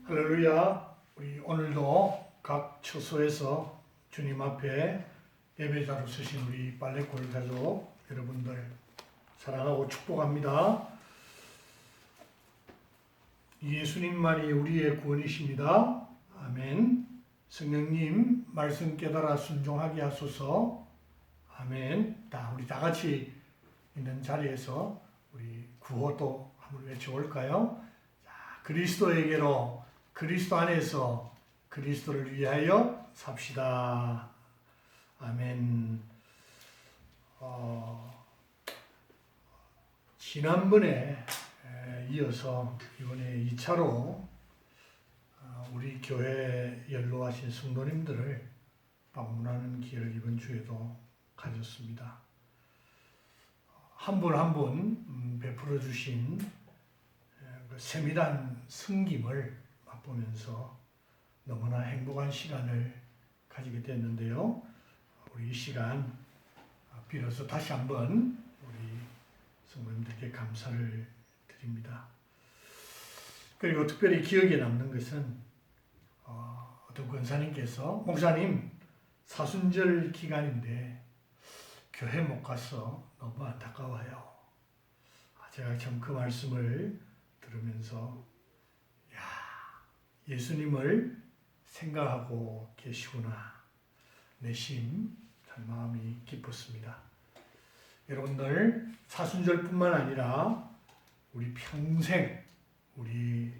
할렐루야. 우리 오늘도 각 처소에서 주님 앞에 예배자로 서신 우리 빨래골 가족 여러분들 사랑하고 축복합니다. 예수님만이 우리의 구원이십니다. 아멘. 성령님 말씀 깨달아 순종하게 하소서. 아멘. 우리 다 같이 있는 자리에서 우리 구호도 한번 외쳐볼까요? 그리스도에게로, 그리스도 안에서 그리스도를 위하여 삽시다. 아멘. 지난번에 이어서 이번에 2차로 우리 교회 연로하신 성도님들을 방문하는 기회를 이번 주에도 가졌습니다. 한 분 한 분 베풀어 주신 그 세밀한 섬김을 맛보면서 너무나 행복한 시간을 가지게 됐는데요. 우리 이 시간 빌어서 다시 한번 우리 성도님들께 감사를 드립니다. 그리고 특별히 기억에 남는 것은 어떤 권사님께서 목사님 사순절 기간인데 교회 못 가서 너무 안타까워요. 제가 참 그 말씀을 들으면서 예수님을 생각하고 계시구나. 내심 참 마음이 기뻤습니다. 여러분들 사순절뿐만 아니라 우리 평생 우리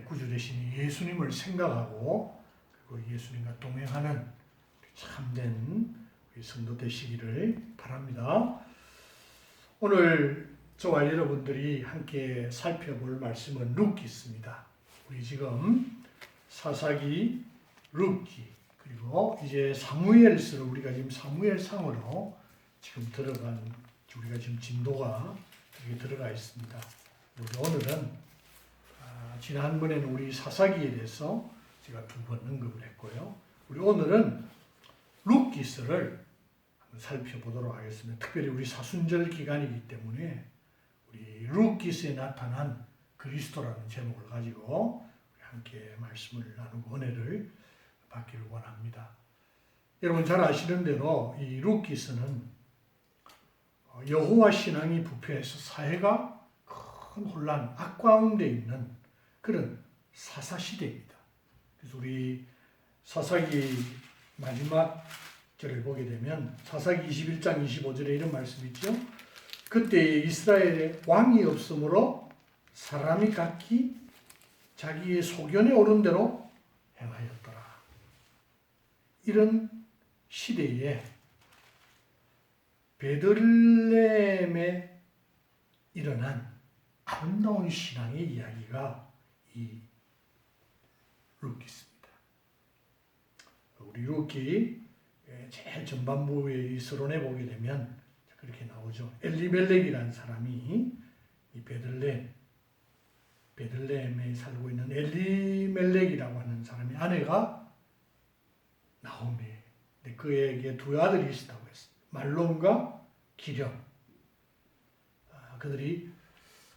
구주 되신 예수님을 생각하고 그리고 예수님과 동행하는 참된 우리 성도 되시기를 바랍니다. 오늘 저와 여러분들이 함께 살펴볼 말씀은 룻기스입니다. 우리 지금 사사기, 룻기, 그리고 이제 사무엘서로 우리가 지금 사무엘상으로 지금 우리가 지금 진도가 여기 들어가 있습니다. 오늘은 지난번에는 우리 사사기에 대해서 제가 2번 언급을 했고요. 우리 오늘은 룻기스를 한번 살펴보도록 하겠습니다. 특별히 우리 사순절 기간이기 때문에 우리 룻기스에 나타난 그리스도라는 제목을 가지고 함께 말씀을 나누고 은혜를 받기를 원합니다. 여러분 잘 아시는 대로 이 룻기스는 여호와 신앙이 부패해서 사회가 큰 혼란, 악가운데 있는 그런 사사시대입니다. 그래서 우리 사사기 마지막 절을 보게 되면 사사기 21장 25절에 이런 말씀이 있죠. 그때 이스라엘에 왕이 없으므로 사람이 각기 자기의 소견에 오른 대로 행하였더라. 이런 시대에 베들레헴에 일어난 아름다운 신앙의 이야기가 이 룻기스입니다. 우리 룻기 제일 전반부의 이 서론에 보게 되면 그렇게 나오죠. 엘리멜렉이라는 사람이 이 베들레헴에 살고 있는 엘리멜렉이라고 하는 사람의 아내가 나오미예요. 그에게 2 아들이 있다고 했습니다. 말론과 기렴. 그들이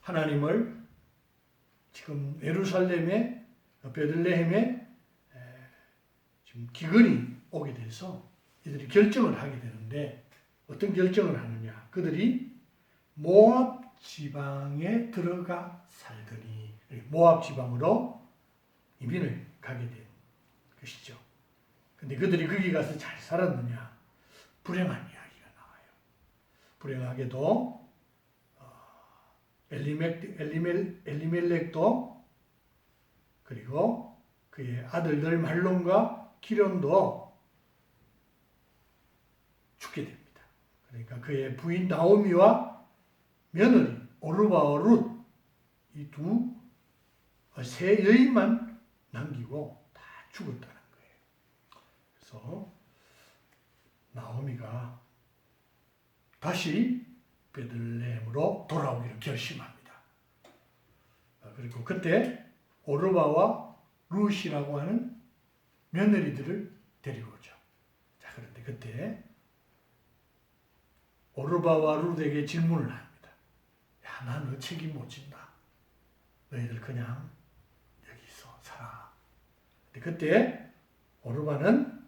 하나님을 지금 예루살렘에 베들레헴에 지금 기근이 오게 돼서 이들이 결정을 하게 되는데 어떤 결정을 하느냐? 그들이 모압 지방에 들어가 살더니 모압 지방으로 이민을 가게 된 것이죠. 근데 그들이 거기 가서 잘 살았느냐? 불행한 이야기가 나와요. 불행하게도 엘리멜렉도 그리고 그의 아들들 말론과 기련도 죽게 됩니다. 그러니까 그의 부인 나오미와 며느리 오르바와 룻 이 세 여인만 남기고 다 죽었다는 거예요. 그래서 나오미가 다시 베들레헴으로 돌아오기를 결심합니다. 그리고 그때 오르바와 룻이라고 하는 며느리들을 데리고 오죠. 자, 그런데 그때 오르바와 룻에게 질문을 합니다. 야, 나 너 책임 못 진다. 너희들 그냥 여기 있어. 그때 오르바는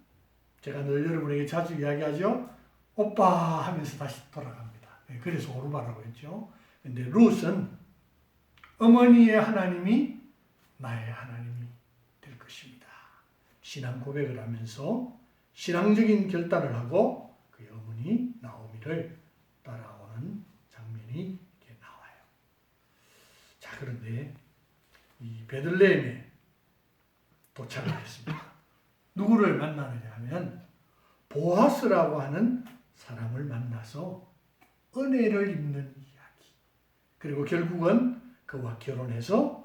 제가 늘 여러분에게 자주 이야기하죠. 오빠 하면서 다시 돌아갑니다. 그래서 오르바라고 했죠. 근데 룻은 어머니의 하나님이 나의 하나님이 될 것입니다. 신앙 고백을 하면서 신앙적인 결단을 하고 그의 어머니 나오미를 따라오는 장면이 이렇게 나와요. 자, 그런데 이 베들레헴에 도착을 했습니다. 누구를 만나느냐 하면 보아스라고 하는 사람을 만나서 은혜를 입는 이야기. 그리고 결국은 그와 결혼해서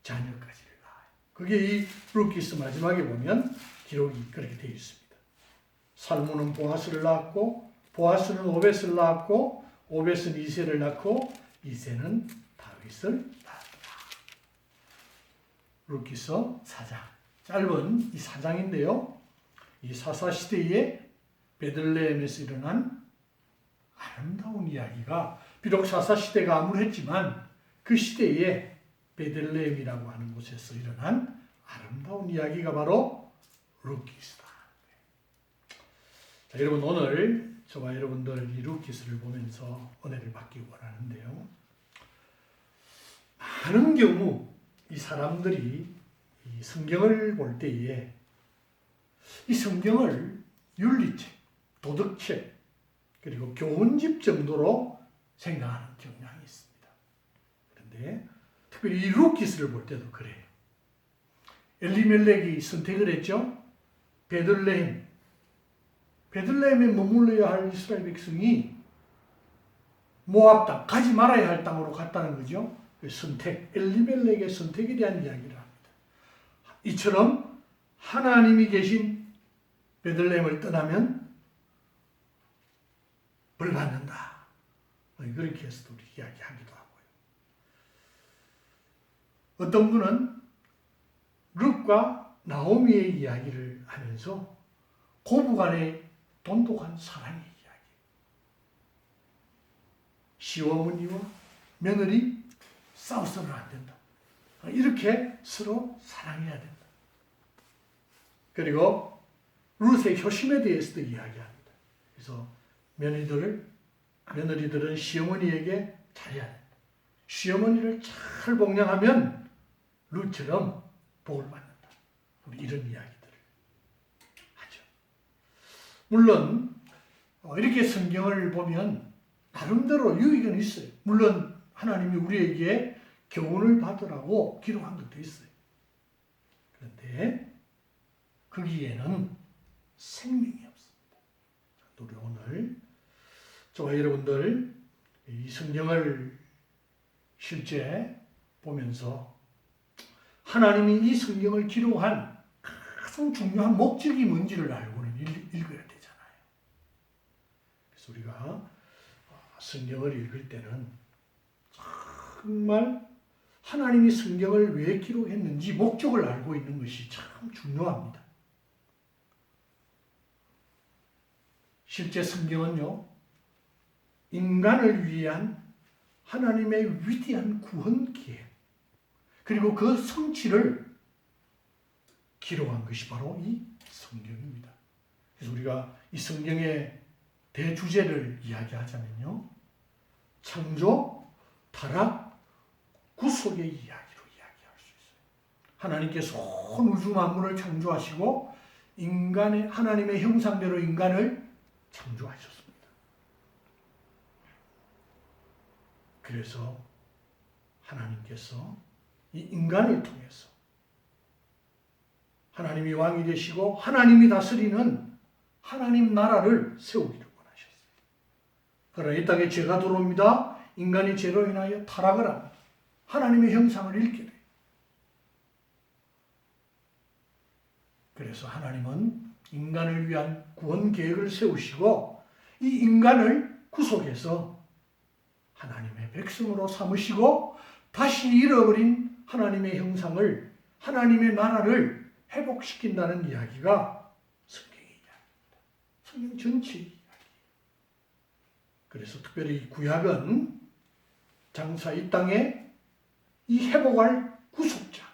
자녀까지를 낳아요. 그게 이 룻기스 마지막에 보면 기록이 그렇게 되어 있습니다. 살몬은 보아스를 낳았고 보아스는 오벳을 낳았고 오벳은 이새를 낳고 이새는 다윗을 낳았다. 룻기서 4장. 짧은 이 4장인데요. 이 사사시대에 베들레헴에서 일어난 아름다운 이야기가 비록 사사시대가 암울했지만 그 시대에 베들레헴이라고 하는 곳에서 일어난 아름다운 이야기가 바로 룻기스다. 자, 여러분 오늘 저와 여러분들 이 룻기스를 보면서 은혜를 받기 원하는데요. 많은 경우 이 사람들이 이 성경을 볼 때에 이 성경을 윤리책, 도덕책, 그리고 교훈집 정도로 생각하는 경향이 있습니다. 그런데 특별히 이 룻기스를 볼 때도 그래요. 엘리멜렉이 선택을 했죠. 베들레헴에 머물러야 할 이스라엘 백성이 모압 땅, 가지 말아야 할 땅으로 갔다는 거죠. 선택, 엘리멜렉의 선택에 대한 이야기를 합니다. 이처럼 하나님이 계신 베들레헴을 떠나면 벌 받는다. 그렇게 해서도 우리 이야기하기도 하고요. 어떤 분은 룻과 나오미의 이야기를 하면서 고부간의 돈독한 사랑의 이야기. 시어머니와 며느리 싸워서는 안 된다. 이렇게 서로 사랑해야 된다. 그리고 룻의 효심에 대해서도 이야기합니다. 그래서 며느리들은 시어머니에게 잘해야 된다. 시어머니를 잘 복양하면 룻처럼 복을 받는다. 우리 이런 이야기들을 하죠. 물론 이렇게 성경을 보면 나름대로 유익은 있어요. 물론 하나님이 우리에게 교훈을 받으라고 기록한 것도 있어요. 그런데 거기에는 생명이 없습니다. 우리 오늘 저와 여러분들 이 성경을 실제 보면서 하나님이 이 성경을 기록한 가장 중요한 목적이 뭔지를 알고는 읽어야 되잖아요. 그래서 우리가 성경을 읽을 때는 정말 하나님이 성경을 왜 기록했는지 목적을 알고 있는 것이 참 중요합니다. 실제 성경은요, 인간을 위한 하나님의 위대한 구원 계획, 그리고 그 성취를 기록한 것이 바로 이 성경입니다. 그래서 우리가 이 성경의 대주제를 이야기하자면요, 창조, 타락, 구속의 이야기로 이야기할 수 있어요. 하나님께서 온 우주 만물을 창조하시고 하나님의 형상대로 인간을 창조하셨습니다. 그래서 하나님께서 이 인간을 통해서 하나님이 왕이 되시고 하나님이 다스리는 하나님 나라를 세우기를 원하셨어요. 그러나 이 땅에 죄가 들어옵니다. 인간이 죄로 인하여 타락을 합니다. 하나님의 형상을 잃게 돼요. 그래서 하나님은 인간을 위한 구원 계획을 세우시고 이 인간을 구속해서 하나님의 백성으로 삼으시고 다시 잃어버린 하나님의 형상을, 하나님의 나라를 회복시킨다는 이야기가 성경의 이야기입니다. 성경 전체의 이야기. 그래서 특별히 구약은 장차 이 땅에 이 회복할 구속자,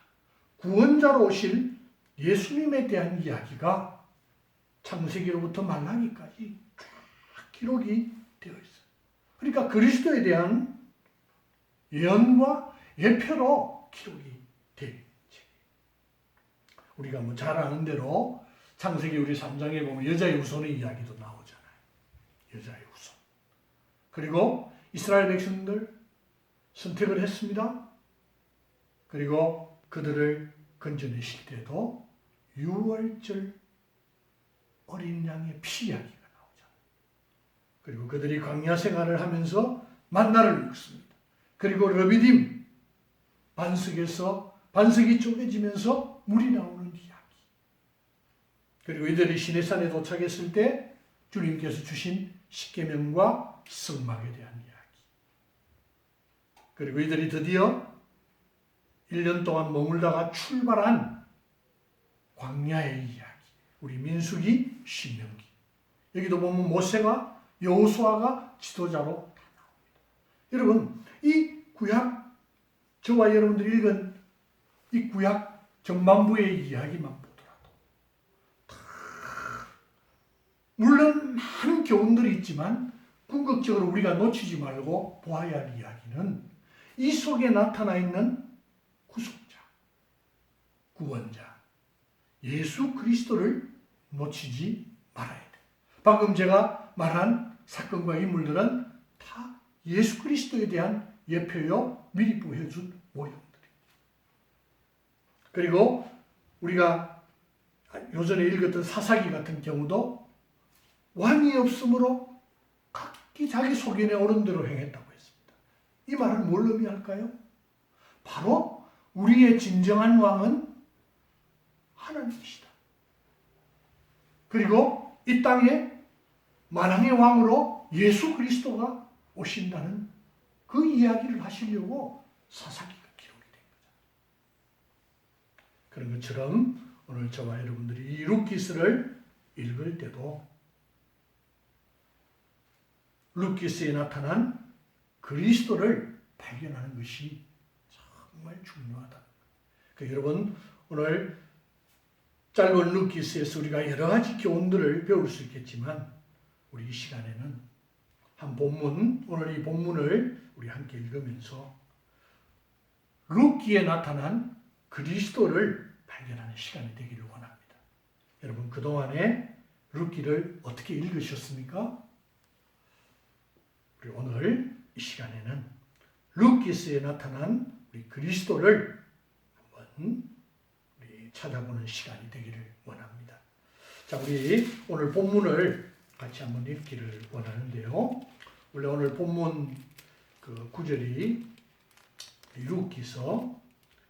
구원자로 오실 예수님에 대한 이야기가 창세기로부터 말라기까지 쫙 기록이 되어 있어요. 그러니까 그리스도에 대한 예언과 예표로 기록이 된 책이에요. 우리가 뭐 잘 아는 대로 창세기 우리 3장에 보면 여자의 후손의 이야기도 나오잖아요. 여자의 후손. 그리고 이스라엘 백성들 선택을 했습니다. 그리고 그들을 건져내실 때도 유월절 어린 양의 피 이야기가 나오잖아요. 그리고 그들이 광야 생활을 하면서 만나를 먹습니다. 그리고 르비딤 반석이 쪼개지면서 물이 나오는 이야기. 그리고 이들이 시내산에 도착했을 때 주님께서 주신 십계명과 성막에 대한 이야기. 그리고 이들이 드디어 1년 동안 머물다가 출발한 광야의 이야기. 우리 민수기, 신명기. 여기도 보면 모세가 여호수아가 지도자로 나옵니다. 여러분, 이 구약, 저와 여러분들이 읽은 이 구약 전반부의 이야기만 보더라도 물론 많은 교훈들이 있지만 궁극적으로 우리가 놓치지 말고 보아야 할 이야기는 이 속에 나타나 있는 구속자, 구원자, 예수 그리스도를 놓치지 말아야 돼. 방금 제가 말한 사건과 인물들은 다 예수 그리스도에 대한 예표요 미리 보여준 모형들입니다. 그리고 우리가 요전에 읽었던 사사기 같은 경우도 왕이 없으므로 각기 자기 소견에 오른 대로 행했다고 했습니다. 이 말은 뭘 의미할까요? 바로 우리의 진정한 왕은 하나님이시다. 그리고 이 땅에 만왕의 왕으로 예수 그리스도가 오신다는 그 이야기를 하시려고 사사기가 기록이 된 거죠. 그런 것처럼 오늘 저와 여러분들이 이 룻기스를 읽을 때도 룻기스에 나타난 그리스도를 발견하는 것이 정말 중요하다. 그러니까 여러분 오늘 짧은 룻기스에서 우리가 여러 가지 교훈들을 배울 수 있겠지만 우리 이 시간에는 한 본문, 오늘 이 본문을 우리 함께 읽으면서 룻기에 나타난 그리스도를 발견하는 시간이 되기를 원합니다. 여러분 그동안에 룻기를 어떻게 읽으셨습니까? 우리 오늘 이 시간에는 룻기스에 나타난 우리 그리스도를 한번 우리 찾아보는 시간이 되기를 원합니다. 자, 우리 오늘 본문을 같이 한번 읽기를 원하는데요. 원래 오늘 본문 그 구절이 룻기서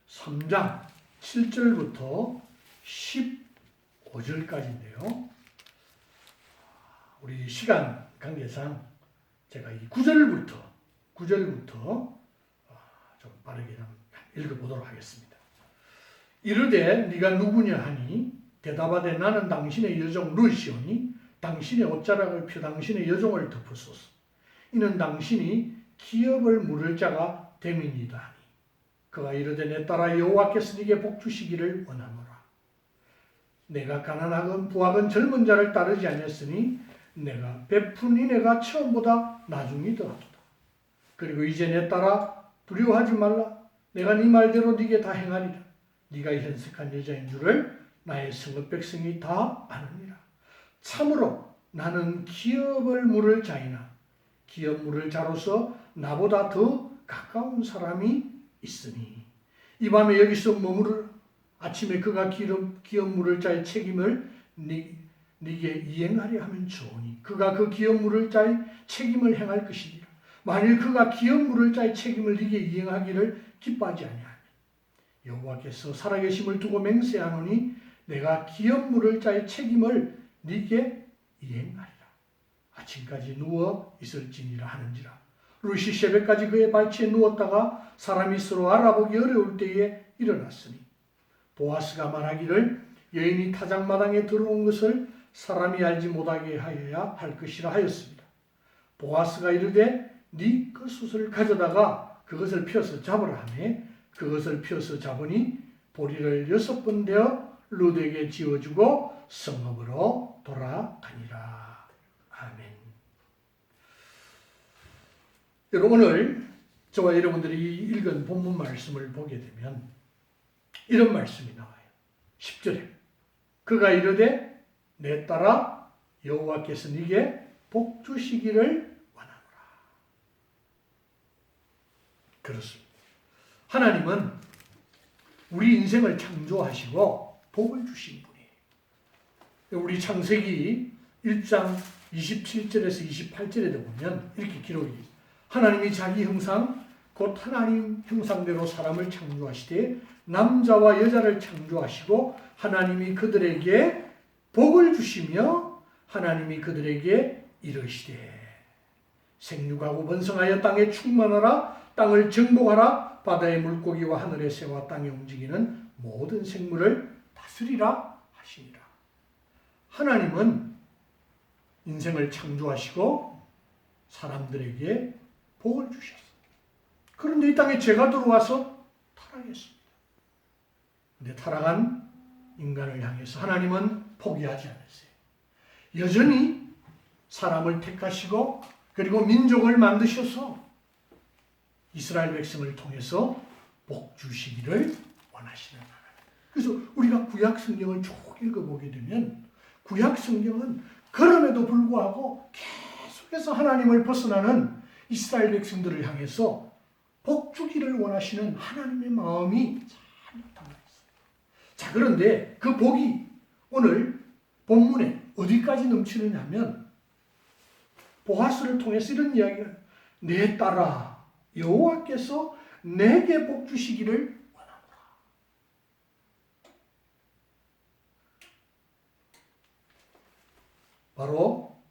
3장 7절부터 15절까지인데요. 우리 시간 관계상 제가 이 9절부터 좀 빠르게 읽어보도록 하겠습니다. 이르되 네가 누구냐 하니 대답하되 나는 당신의 여종 룻이오니 당신의 옷자락을 펴 당신의 여종을 덮으소서. 이는 당신이 기업을 물을 자가 됨이니이다 하니 그가 이르되 내 딸아 여호와께서 네게 복 주시기를 원하노라. 내가 가난하건 부하건 젊은 자를 따르지 아니했으니 내가 베푼 이내가 처음보다 나중이 더하도다. 그리고 이제 내 딸아 두려워하지 말라. 내가 네 말대로 네게 다 행하리라. 네가 현석한 여자인 줄을 나의 성읍 백성이 다 아느니라. 참으로 나는 기업을 물을 자이나 기업 물을 자로서 나보다 더 가까운 사람이 있으니 이 밤에 여기서 머무르 아침에 그가 기업 물을 자의 책임을 네게 이행하려 하면 좋으니 그가 그 기업 물을 자의 책임을 행할 것이니라. 만일 그가 기업 물을 자의 책임을 네게 이행하기를 기뻐하지 아니하면 여호와께서 살아계심을 두고 맹세하노니 내가 기업 물을 자의 책임을 네게 이행하리라. 아침까지 누워 있을지니라 하는지라. 룻이 새벽까지 그의 발치에 누웠다가 사람이 서로 알아보기 어려울 때에 일어났으니 보아스가 말하기를 여인이 타작마당에 들어온 것을 사람이 알지 못하게 하여야 할 것이라 하였습니다. 보아스가 이르되 네 겉옷을 가져다가 그것을 펴서 잡으라 하매 그것을 펴서 잡으니 보리를 6번 되어 룻에게 지어주고 성읍으로 돌아가니라. 아멘. 여러분, 오늘 저와 여러분들이 읽은 본문 말씀을 보게 되면 이런 말씀이 나와요. 10절에 그가 이르되 내 딸아 여호와께서 네게 복 주시기를 원하노라. 그렇습니다. 하나님은 우리 인생을 창조하시고 복을 주신 분이에요. 우리 창세기 1장 27절에서 28절에 보면 이렇게 기록이 있어요. 하나님이 자기 형상 곧 하나님 형상대로 사람을 창조하시되 남자와 여자를 창조하시고 하나님이 그들에게 복을 주시며 하나님이 그들에게 이르시되 생육하고 번성하여 땅에 충만하라 땅을 정복하라 바다의 물고기와 하늘의 새와 땅에 움직이는 모든 생물을 다스리라 하시니라. 하나님은 인생을 창조하시고 사람들에게 복을 주셨어요. 그런데 이 땅에 죄가 들어와서 타락했습니다. 근데 타락한 인간을 향해서 하나님은 포기하지 않았어요. 여전히 사람을 택하시고 그리고 민족을 만드셔서 이스라엘 백성을 통해서 복 주시기를 원하시는 하나님. 그래서 우리가 구약 성경을 쭉 읽어보게 되면 구약 성경은 그럼에도 불구하고 계속해서 하나님을 벗어나는 이스라엘 백성들을 향해서 복 주기를 원하시는 하나님의 마음이 잘 나타나 있어요. 자, 그런데 그 복이 오늘 본문에 어디까지 넘치느냐 하면 보아스를 통해서 이런 이야기가 내 딸아 여호와께서 내게 복 주시기를 원하노라. 바로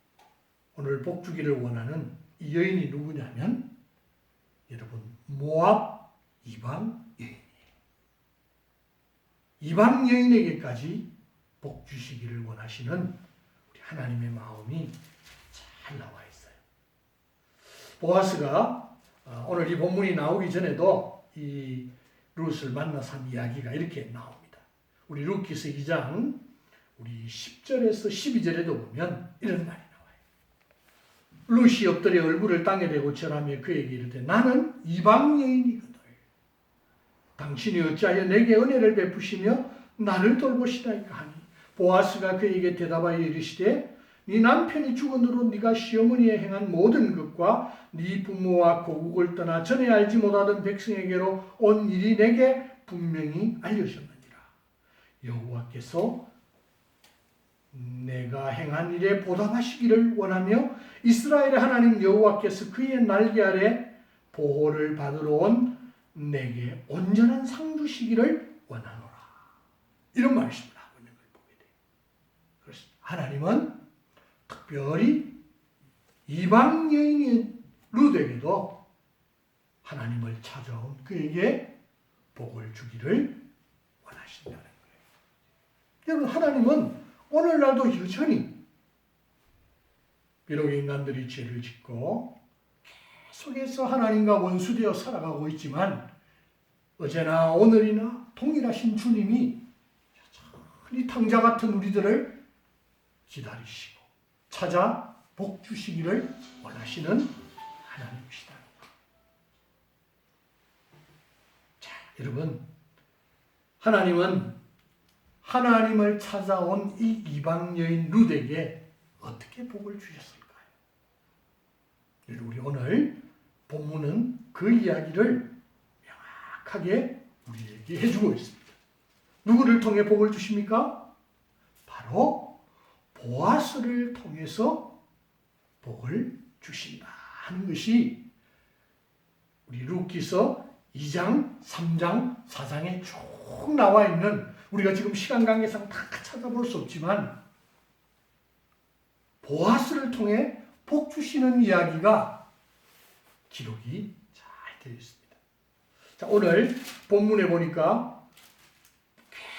오늘 복 주기를 원하는 이 여인이 누구냐면 여러분 모압 이방 여인이에요. 이방 여인에게까지 복 주시기를 원하시는 우리 하나님의 마음이 잘 나와 있어요. 보아스가 오늘 이 본문이 나오기 전에도 이 룻을 만나서 한 이야기가 이렇게 나옵니다. 우리 룻기서 2장 우리 10절에서 12절에도 보면 이런 말이 나와요. 룻이 엎드려 얼굴을 땅에 대고 절하며 그에게 이르되 나는 이방 여인이거늘 당신이 어찌하여 내게 은혜를 베푸시며 나를 돌보시나이까 하니 보아스가 그에게 대답하여 이르시되 네 남편이 죽은으로 네가 시어머니에 행한 모든 것과 네 부모와 고국을 떠나 전에 알지 못하던 백성에게로 온 일이 내게 분명히 알려졌느니라. 여호와께서 내가 행한 일에 보답하시기를 원하며 이스라엘의 하나님 여호와께서 그의 날개 아래 보호를 받으러 온 내게 온전한 상 주시기를 원하노라. 이런 말씀을 하고 있는 걸 보게 돼요. 그래서 하나님은 특별히 이방 여인인 룻에게도 하나님을 찾아온 그에게 복을 주기를 원하신다는 거예요. 여러분, 하나님은 오늘날도 여전히 비록 인간들이 죄를 짓고 계속해서 하나님과 원수되어 살아가고 있지만 어제나 오늘이나 동일하신 주님이 여전히 탕자 같은 우리들을 기다리시고 찾아 복 주시기를 원하시는 하나님이시다. 자, 여러분, 하나님은 하나님을 찾아온 이 이방 여인 룻에게 어떻게 복을 주셨을까요? 우리 오늘 본문은 그 이야기를 명확하게 우리에게 해주고 있습니다. 누구를 통해 복을 주십니까? 바로 보아스를 통해서 복을 주신다 하는 것이 우리 룻기서 2장, 3장, 4장에 쭉 나와 있는, 우리가 지금 시간 관계상 다 찾아볼 수 없지만 보아스를 통해 복 주시는 이야기가 기록이 잘 되어 있습니다. 자, 오늘 본문에 보니까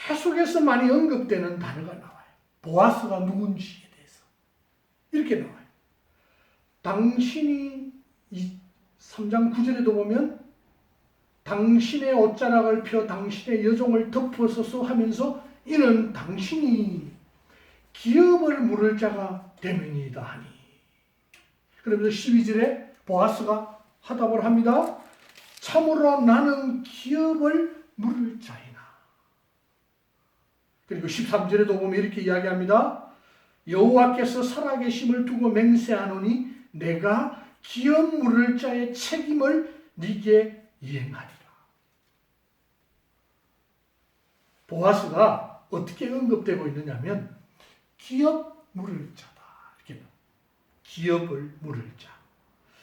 계속해서 많이 언급되는 단어가 나와요. 보아스가 누군지에 대해서 이렇게 나와요. 당신이 3장 9절에도 보면 당신의 옷자락을 펴 당신의 여종을 덮어서서 하면서 이는 당신이 기업을 물을 자가 되면이다 하니. 그러면서 12절에 보아스가 화답을 합니다. 참으로 나는 기업을 물을 자이나. 그리고 13절에도 보면 이렇게 이야기합니다. 여호와께서 살아계심을 두고 맹세하노니 내가 기업 물을 자의 책임을 네게 이행하리라. 보아스가 어떻게 언급되고 있느냐면 기업 물을 자다. 이렇게 기업을 물을 자.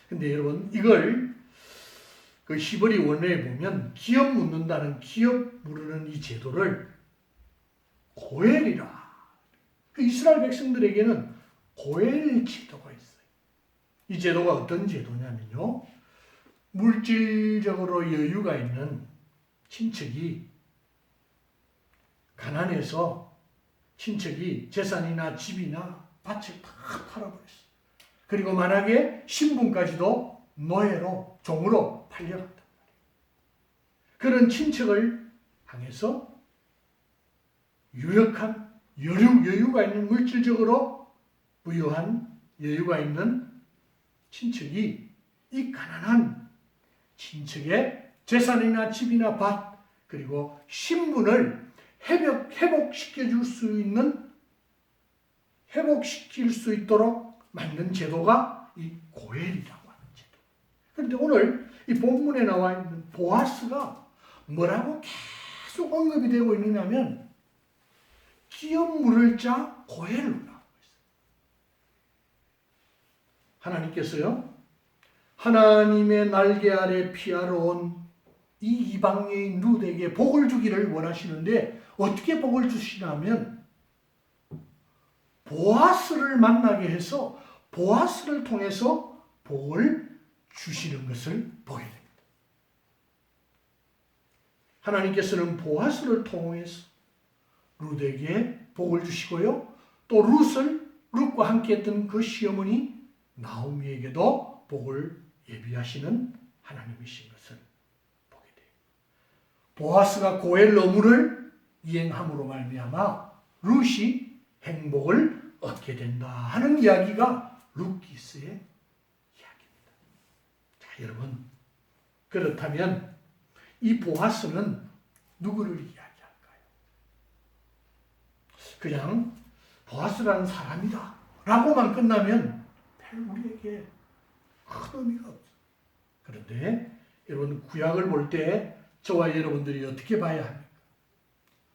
근데 여러분 이걸 그 히브리 원어에 보면 기업 묻는다는 기업 물르는 이 제도를 고엘이라. 그 이스라엘 백성들에게는 고엘 제도가 있어요. 이 제도가 어떤 제도냐면요. 물질적으로 여유가 있는 친척이 가난해서 친척이 재산이나 집이나 밭을 다 팔아버렸어요. 그리고 만약에 신분까지도 노예로 종으로 팔려갔단 말이에요. 그런 친척을 향해서 유력한 여유가 있는 물질적으로 부유한 여유가 있는 친척이 이 가난한 친척의 재산이나 집이나 밭 그리고 신분을 회복시킬 수 있도록 만든 제도가 이 고엘이라고 하는 제도. 그런데 오늘 이 본문에 나와 있는 보아스가 뭐라고 계속 언급이 되고 있느냐면 기업 물을 자 고엘로 나오고 있어요. 하나님께서요, 하나님의 날개 아래 피하러 온 이 이방인 룻에게 복을 주기를 원하시는데 어떻게 복을 주시냐면 보아스를 만나게 해서 보아스를 통해서 복을 주시는 것을 보게 됩니다. 하나님께서는 보아스를 통해서 룻에게 복을 주시고요. 또 룻과 함께 했던 그 시어머니 나오미에게도 복을 예비하시는 하나님이신 것을 보게 돼요. 보아스가 고엘 의무를 이행함으로 말미암아 룻이 행복을 얻게 된다 하는 이야기가 룻기스의 이야기입니다. 자, 여러분, 그렇다면 이 보아스는 누구를 이야기할까요? 그냥 보아스라는 사람이다 라고만 끝나면 별 우리에게 큰 의미가 없어요. 그런데 여러분, 구약을 볼 때 저와 여러분들이 어떻게 봐야 합니까?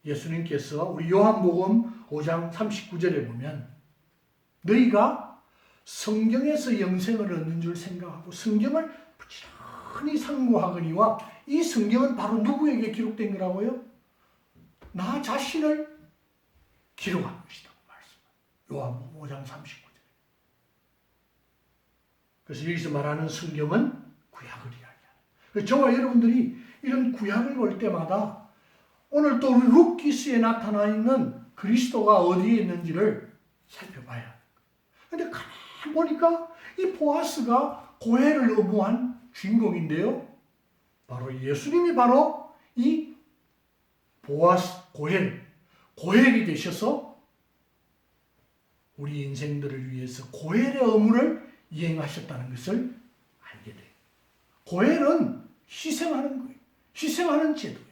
예수님께서 우리 요한복음 5장 39절에 보면 너희가 성경에서 영생을 얻는 줄 생각하고 성경을 부지런히 상고하거니와 이 성경은 바로 누구에게 기록된 거라고요? 나 자신을 기록한 것이다. 요한복음 5장 39절. 그래서 여기서 말하는 성경은 구약을 이야기합니다. 저와 여러분들이 이런 구약을 볼 때마다 오늘 또 룻기스에 나타나 있는 그리스도가 어디에 있는지를 살펴봐야 합니다. 그런데 가만히 보니까 이 보아스가 고엘을 의무한 주인공인데요. 바로 예수님이 바로 이 보아스, 고엘이 되셔서 우리 인생들을 위해서 고엘의 의무를 이행하셨다는 것을 알게 돼요. 고엘은 희생하는 거예요. 희생하는 제도예요.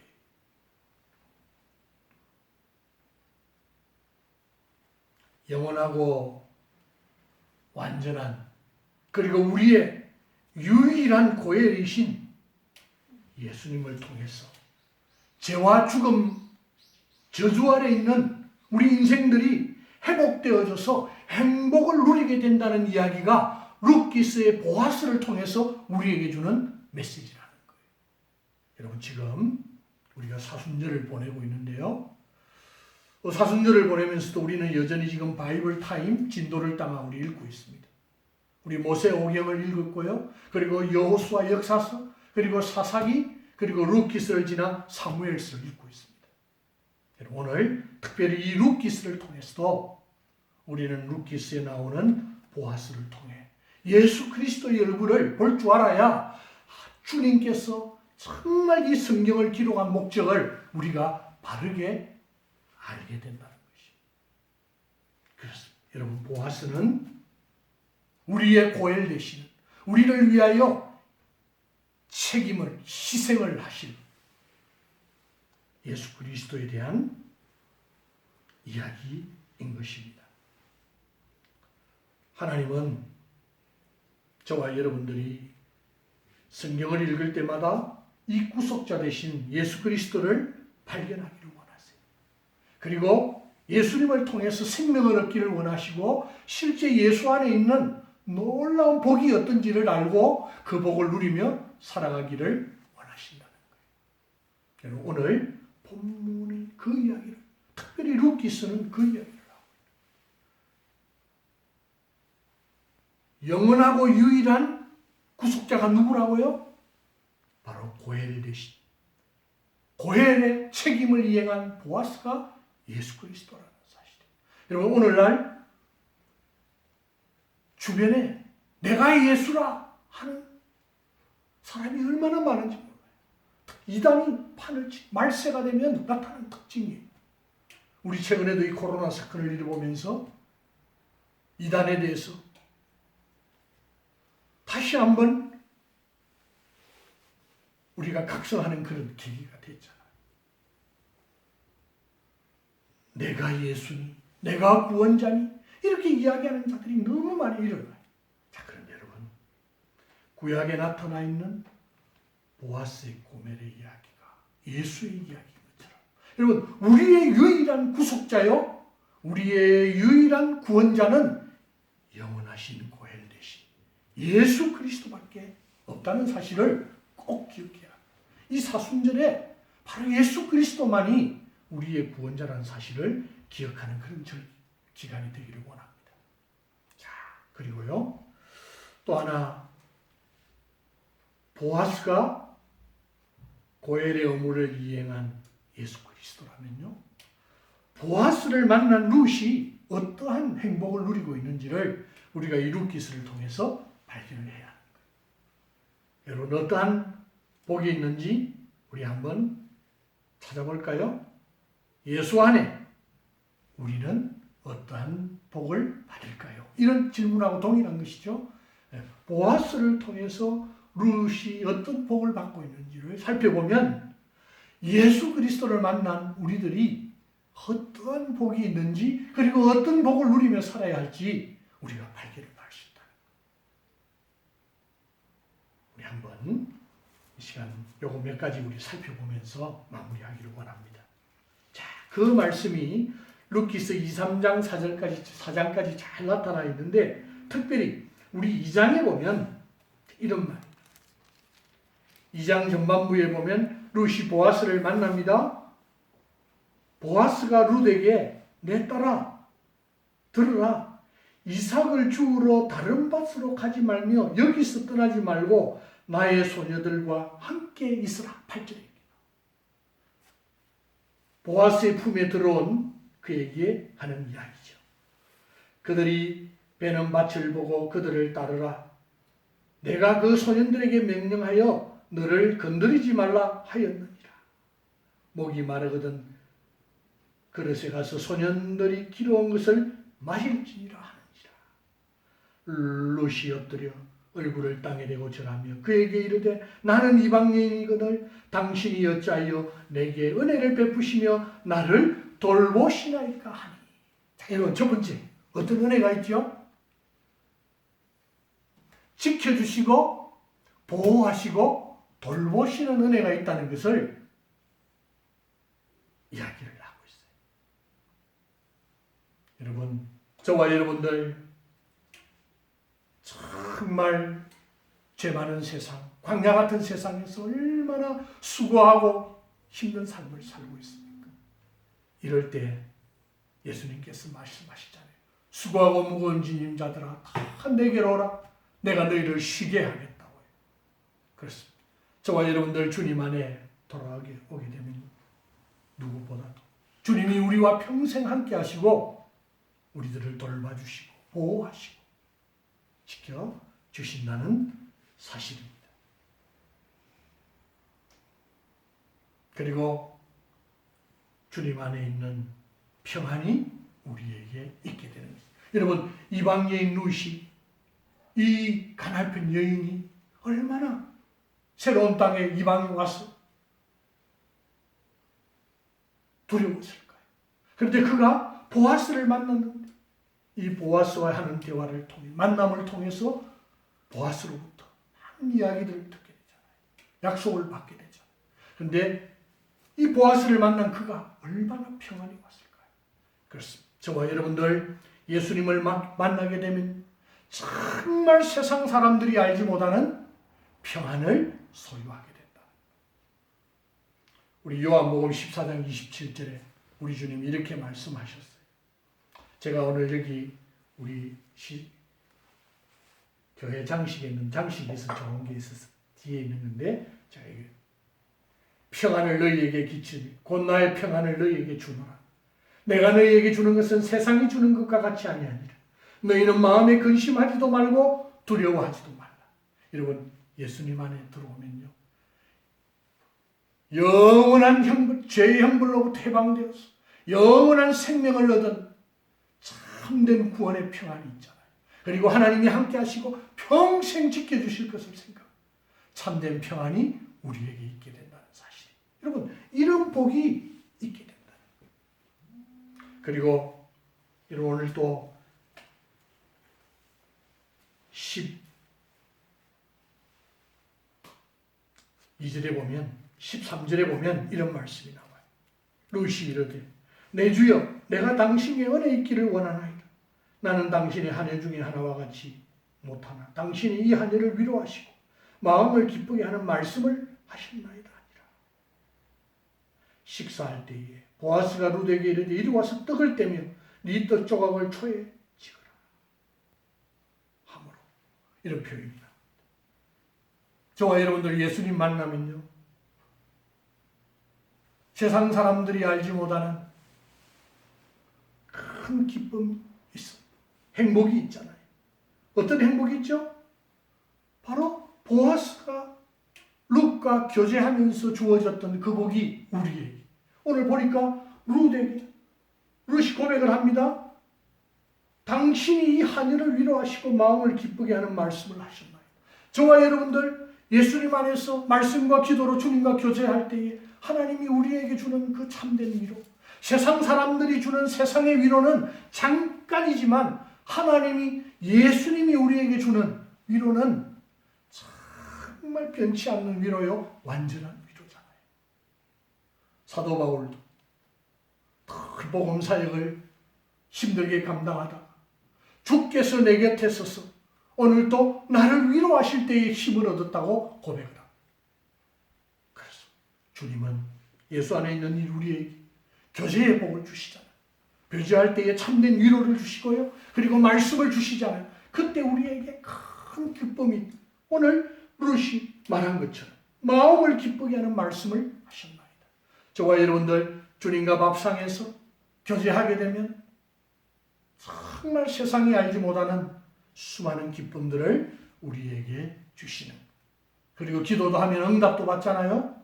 영원하고 완전한 그리고 우리의 유일한 고엘이신 예수님을 통해서 죄와 죽음, 저주 아래 있는 우리 인생들이 회복되어져서 행복을 누리게 된다는 이야기가 룻기스의 보아스를 통해서 우리에게 주는 메시지라는 거예요. 여러분, 지금 우리가 사순절을 보내고 있는데요. 사순절을 보내면서도 우리는 여전히 지금 바이블 타임 진도를 따라 우리 읽고 있습니다. 우리 모세오경을 읽었고요. 그리고 여호수아 역사서, 그리고 사사기, 그리고 룻기스를 지나 사무엘서를 읽고 있습니다. 오늘 특별히 이 룻기스를 통해서도 우리는 룻기스에 나오는 보아스를 통해 예수 그리스도의 얼굴을 볼 줄 알아야 주님께서 정말 이 성경을 기록한 목적을 우리가 바르게 알게 된다는 것이. 그렇습니다. 여러분, 보아스는 우리의 고엘 되시는, 우리를 위하여 책임을, 희생을 하실 예수 그리스도에 대한 이야기인 것입니다. 하나님은 저와 여러분들이 성경을 읽을 때마다 이 구속자 되신 예수 그리스도를 발견하기를 원하세요. 그리고 예수님을 통해서 생명을 얻기를 원하시고 실제 예수 안에 있는 놀라운 복이 어떤지를 알고 그 복을 누리며 살아가기를 원하신다는 거예요. 오늘 본문이 그 이야기를, 특별히 루키스는 그 이야기를 하고 있어요. 영원하고 유일한 구속자가 누구라고요? 바로 고엘 대신, 고엘의 책임을 이행한 보아스가 예수 그리스도라는 사실이에요. 여러분, 오늘날 주변에 내가 예수라 하는 사람이 얼마나 많은지 몰라요. 이단이 판을 치, 말세가 되면 나타나는 특징이에요. 우리 최근에도 이 코로나 사건을 일어보면서 이단에 대해서 다시 한번 우리가 각성하는 그런 계기가 됐잖아요. 내가 예수니, 내가 구원자니, 이렇게 이야기하는 자들이 너무 많이 일어나요. 자, 그럼 여러분, 구약에 나타나 있는 보아스의 고멜의 이야기가 예수의 이야기인 것처럼, 여러분, 우리의 유일한 구속자요, 우리의 유일한 구원자는 영원하신 고엘 되신 예수 그리스도밖에 없다는 사실을 꼭 기억해야 합니다. 이 사순절에 바로 예수 그리스도만이 우리의 구원자라는 사실을 기억하는 그런 기간이 되기를 원합니다. 자, 그리고요, 또 하나, 보아스가 고엘의 의무를 이행한 예수 그리스도라면요, 보아스를 만난 룻이 어떠한 행복을 누리고 있는지를 우리가 이 룻기스를 통해서 발견을 해야 하는 거예요. 여러분, 어떠한 복이 있는지 우리 한번 찾아볼까요? 예수 안에 우리는 어떠한 복을 받을까요? 이런 질문하고 동일한 것이죠. 보아스를 통해서 룻이 어떤 복을 받고 있는지를 살펴보면 예수 그리스도를 만난 우리들이 어떠한 복이 있는지, 그리고 어떤 복을 누리며 살아야 할지 우리가 발견을 할 수 있다. 우리 한번 이 시간 요거 몇 가지 우리 살펴보면서 마무리하기를 원합니다. 자, 그 말씀이 룻기서 2, 3장 4장까지 잘 나타나 있는데, 특별히 우리 2장에 보면 이런 말, 2장 전반부에 보면 룻이 보아스를 만납니다. 보아스가 룻에게 내 딸아 들으라, 이삭을 주우러 다른 밭으로 가지 말며 여기서 떠나지 말고 나의 소녀들과 함께 있으라. 8절입니다. 보아스의 품에 들어온 그에게 하는 이야기죠. 그들이 베는 밭을 보고 그들을 따르라. 내가 그 소년들에게 명령하여 너를 건드리지 말라 하였느니라. 목이 마르거든 그릇에 가서 소년들이 기르온 것을 마실지니라 하는지라. 룻이 엎드려 얼굴을 땅에 대고 절하며 그에게 이르되 나는 이방인이거늘 당신이 어찌하여 내게 은혜를 베푸시며 나를 돌보시나이까 하니. 자, 여러분, 첫 번째 어떤 은혜가 있죠? 지켜주시고 보호하시고 돌보시는 은혜가 있다는 것을 이야기를 하고 있어요. 여러분, 저와 여러분들 정말 죄 많은 세상, 광야 같은 세상에서 얼마나 수고하고 힘든 삶을 살고 있습니까? 이럴 때 예수님께서 말씀하시잖아요. 수고하고 무거운 짐진 자들아 다 내게로 오라. 내가 너희를 쉬게 하겠다고요. 그렇습니다. 저와 여러분들 주님 안에 돌아오게 되면 누구보다도 주님이 우리와 평생 함께 하시고 우리들을 돌봐주시고 보호하시고 지켜주신다는 사실입니다. 그리고 주님 안에 있는 평안이 우리에게 있게 되는 거예요. 여러분, 이방 여인 룻이, 이 가나안 여인이 얼마나 새로운 땅에 이방에 와서 두려웠을까요? 그런데 그가 보아스를 만났는데 이 보아스와 하는 대화를 통해, 만남을 통해서 보아스로부터 많은 이야기들을 듣게 되잖아요. 약속을 받게 되잖아요. 그런데 이 보아스를 만난 그가 얼마나 평안이 왔을까요? 그렇습니다. 저와 여러분들 예수님을 만나게 되면 정말 세상 사람들이 알지 못하는 평안을 소유하게 된다. 우리 요한복음 14장 27절에 우리 주님이 이렇게 말씀하셨어요. 제가 오늘 여기 우리 교회 장식에 있는 장식이 있어 좋은 게 있어서 뒤에 있는 건데 제가 이게 평안을 너희에게 끼치니 곧 나의 평안을 너희에게 주노라. 내가 너희에게 주는 것은 세상이 주는 것과 같이 아니하니라. 너희는 마음에 근심하지도 말고 두려워하지도 말라. 여러분, 예수님 안에 들어오면요, 영원한 형벌, 죄의 형벌로부터 해방되어서 영원한 생명을 얻은 참된 구원의 평안이 있잖아요. 그리고 하나님이 함께 하시고 평생 지켜주실 것을 생각, 참된 평안이 우리에게 있게 된다는 사실. 여러분, 이런 복이 있게 된다. 그리고 여러분, 오늘 또 12절에 보면, 13절에 보면 이런 말씀이 나와요. 룻이 이르되 내 주여, 내가 당신의 은혜 있기를 원하나이다. 나는 당신의 하늘 중에 하나와 같이 못하나 당신이 이 하늘을 위로하시고 마음을 기쁘게 하는 말씀을 하셨나이다 하니라. 식사할 때에 보아스가 룻에게 이르되 이리 와서 떡을 떼며 네 떡 조각을 초에 찍어라 하므로, 이런 표현입니다. 저와 여러분들 예수님 만나면요, 세상 사람들이 알지 못하는 큰 기쁨이 있어, 행복이 있잖아요. 어떤 행복이 있죠? 바로 보아스가 룻과 교제하면서 주어졌던 그 복이 우리에게, 오늘 보니까 룻에게 룻이 고백을 합니다. 당신이 이 하늘을 위로하시고 마음을 기쁘게 하는 말씀을 하셨나요? 저와 여러분들 예수님 안에서 말씀과 기도로 주님과 교제할 때에 하나님이 우리에게 주는 그 참된 위로, 세상 사람들이 주는 세상의 위로는 잠깐이지만 하나님이, 예수님이 우리에게 주는 위로는 정말 변치 않는 위로요, 완전한 위로잖아요. 사도 바울도 복음 사역을 힘들게 감당하다가 주께서 내 곁에 서서 오늘도 나를 위로하실 때에 힘을 얻었다고 고백을 합니다. 그래서 주님은 예수 안에 있는 우리에게 교제의 복을 주시잖아요. 교제할 때에 참된 위로를 주시고요, 그리고 말씀을 주시잖아요. 그때 우리에게 큰 기쁨이, 오늘 룻이 말한 것처럼 마음을 기쁘게 하는 말씀을 하셨나이다. 저와 여러분들 주님과 밥상에서 교제하게 되면 정말 세상이 알지 못하는 수많은 기쁨들을 우리에게 주시는, 그리고 기도도 하면 응답도 받잖아요.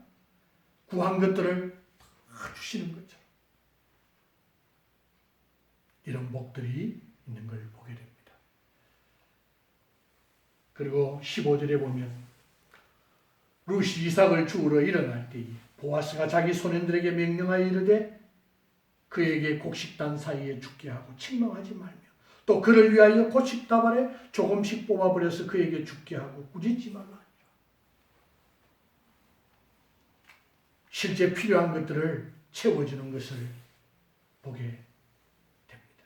구한 것들을 다 주시는 것처럼 이런 복들이 있는 걸 보게 됩니다. 그리고 15절에 보면 룻이 이삭을 주우러 일어날 때에 보아스가 자기 소년들에게 명령하여 이르되 그에게 곡식단 사이에 죽게 하고 책망하지 말며 또 그를 위하여 곡식다발에 조금씩 뽑아버려서 그에게 죽게 하고 꾸짖지 말라 하니라. 실제 필요한 것들을 채워주는 것을 보게 됩니다.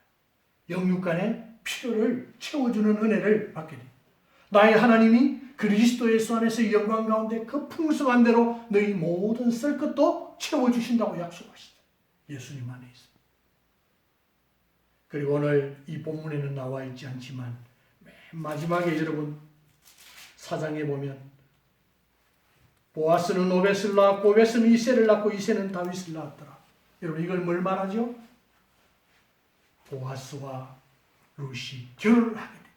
영육간의 필요를 채워주는 은혜를 받게 됩니다. 나의 하나님이 그리스도 예수 안에서 영광 가운데 그 풍성한 대로 너희 모든 쓸 것도 채워주신다고 약속하시죠. 예수님 안에 있습니다. 그리고 오늘 이 본문에는 나와 있지 않지만 맨 마지막에 여러분 4장에 보면 보아스는 오벳을 낳았고 오벳은 이새를 낳고 이새는 다윗을 낳았더라. 여러분, 이걸 뭘 말하죠? 보아스와 룻이 결혼을 하게 됩니다.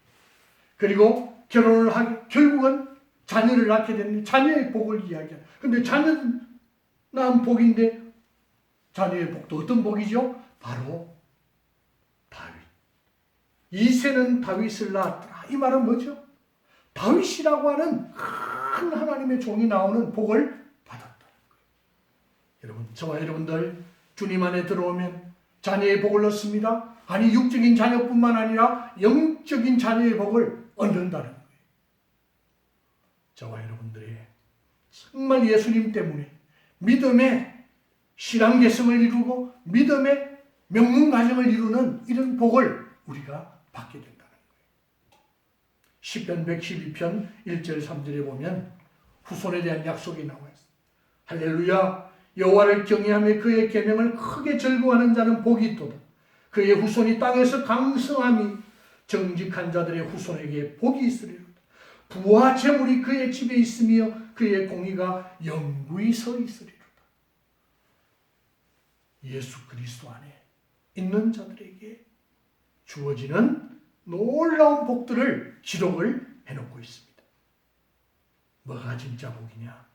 그리고 결혼을 하게, 결국은 자녀를 낳게 되는데 자녀의 복을 이야기합니다. 그런데 자녀 낳은 복인데 자녀의 복도 어떤 복이죠? 바로 다윗. 이새는 다윗을 낳았더라. 이 말은 뭐죠? 다윗이라고 하는 큰 하나님의 종이 나오는 복을 받았다는 거예요. 여러분, 저와 여러분들 주님 안에 들어오면 자녀의 복을 얻습니다. 아니, 육적인 자녀뿐만 아니라 영적인 자녀의 복을 얻는다는 거예요. 저와 여러분들이 정말 예수님 때문에 믿음의 신앙 개성을 이루고 믿음의 명문 가정을 이루는 이런 복을 우리가 받게 된다는 거예요. 시편 112편 1절 3절에 보면 후손에 대한 약속이 나와 있습니다. 할렐루야. 여호와를 경외하며 그의 계명을 크게 즐거워하는 자는 복이 있도다. 그의 후손이 땅에서 강성함이 정직한 자들의 후손에게 복이 있으리로다. 부와 재물이 그의 집에 있으며 그의 공의가 영구히 서 있으리로다. 예수 그리스도 안에 있는 자들에게 주어지는 놀라운 복들을 기록을 해놓고 있습니다. 뭐가 진짜 복이냐?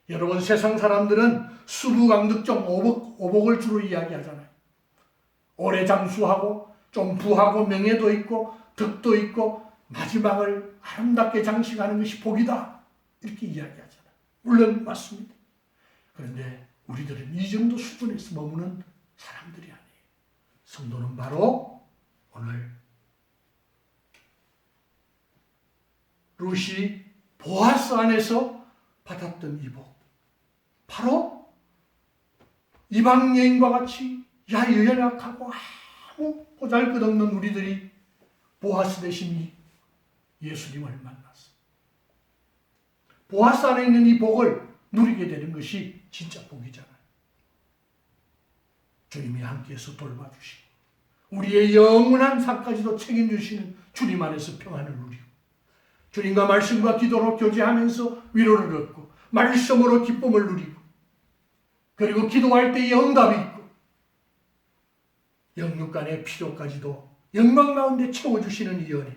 여러분, 세상 사람들은 수부강득종 오복을 주로 이야기하잖아요. 오래 장수하고 좀 부하고 명예도 있고 덕도 있고 마지막을 아름답게 장식하는 것이 복이다, 이렇게 이야기하잖아요. 물론 맞습니다. 그런데 우리들은 이 정도 수준에서 머무는 사람들이 아니에요. 성도는 바로 오늘 룻이 보아스 안에서 받았던 이 복, 바로 이방 여인과 같이 야유연약하고 아무 보잘것없는 우리들이 보아스 대신 예수님을 만났어. 보아스 안에 있는 이 복을 누리게 되는 것이 진짜 복이잖아요. 주님이 함께해서 돌봐주시고 우리의 영원한 삶까지도 책임주시는 주님 안에서 평안을 누리고 주님과 말씀과 기도로 교제하면서 위로를 얻고 말씀으로 기쁨을 누리고 그리고 기도할 때의 응답이 있고 영육 간의 필요까지도 영광 가운데 채워주시는 이 은혜,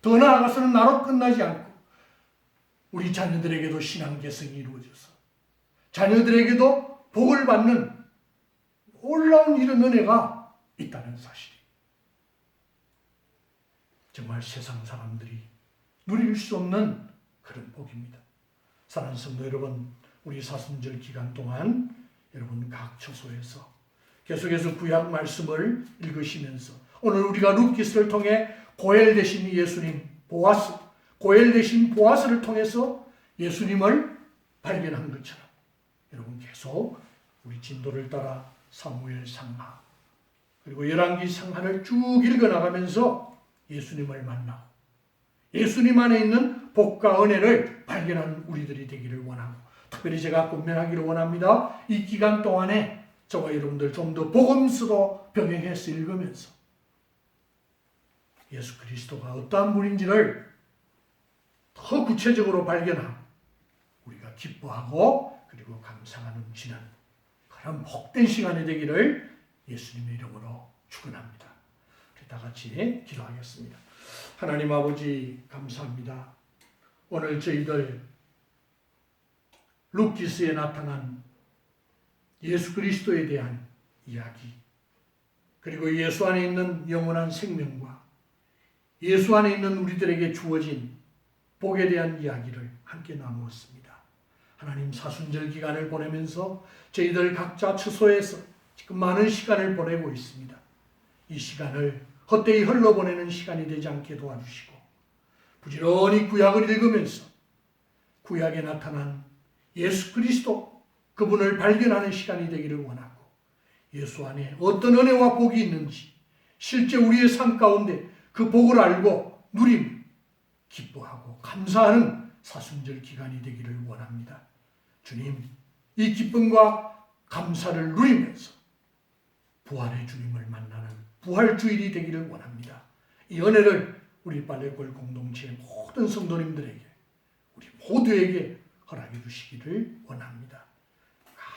더 나아가서는 나로 끝나지 않고 우리 자녀들에게도 신앙 개성이 이루어져서 자녀들에게도 복을 받는 놀라운 이런 은혜가 있다는 사실이 정말 세상 사람들이 누릴 수 없는 그런 복입니다. 사랑하는 성도 여러분, 우리 사순절 기간 동안 여러분 각 처소에서 계속해서 구약 말씀을 읽으시면서 오늘 우리가 룻기스를 통해 고엘 되신 예수님 보아스, 고엘 되신 보아스를 통해서 예수님을 발견한 것처럼 여러분 계속 우리 진도를 따라 사무엘 상하 그리고 열왕기 상하를 쭉 읽어나가면서 예수님을 만나고 예수님 안에 있는 복과 은혜를 발견하는 우리들이 되기를 원하고 특별히 제가 권면하기를 원합니다. 이 기간 동안에 저와 여러분들 좀 더 복음서도 병행해서 읽으면서 예수 그리스도가 어떠한 분인지를 더 구체적으로 발견하고 우리가 기뻐하고 그리고 감사가 넘치는 그런 복된 시간이 되기를 예수님의 이름으로 축원합니다. 다 같이 기도하겠습니다. 하나님 아버지 감사합니다. 오늘 저희들 룻기스에 나타난 예수 그리스도에 대한 이야기 그리고 예수 안에 있는 영원한 생명과 예수 안에 있는 우리들에게 주어진 복에 대한 이야기를 함께 나누었습니다. 하나님 사순절 기간을 보내면서 저희들 각자 처소에서 지금 많은 시간을 보내고 있습니다. 이 시간을 헛되이 흘러보내는 시간이 되지 않게 도와주시고 부지런히 구약을 읽으면서 구약에 나타난 예수 그리스도 그분을 발견하는 시간이 되기를 원하고 예수 안에 어떤 은혜와 복이 있는지 실제 우리의 삶 가운데 그 복을 알고 누리며 기뻐하고 감사하는 사순절 기간이 되기를 원합니다. 주님, 이 기쁨과 감사를 누리면서 부활의 주님을 만나는 부활주일이 되기를 원합니다. 이 은혜를 우리 빨래골 공동체의 모든 성도님들에게 우리 모두에게 허락해 주시기를 원합니다.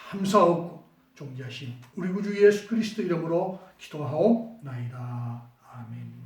감사하고 존귀하신 우리 구주 예수 그리스도 이름으로 기도하옵나이다. 아멘.